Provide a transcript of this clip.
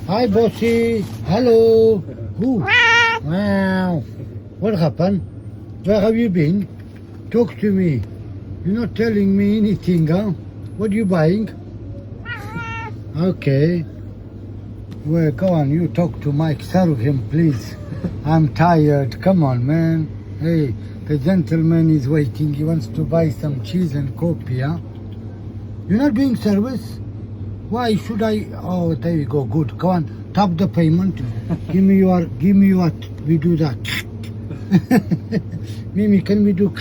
Hi, Bossy. Hello. Who? Wow. What happened? Where have you been? Talk to me. You're not telling me anything, huh? What are you buying? Okay. Well, go on. You talk to Mike. Serve him, please. I'm tired. Come on, man. Hey, the gentleman is waiting. He wants to buy some cheese and coffee, huh? You're not doing service? Why should I? Oh, there you go. Good. Go on. Top the payment. Give me what? We do that. Mimi, can we do?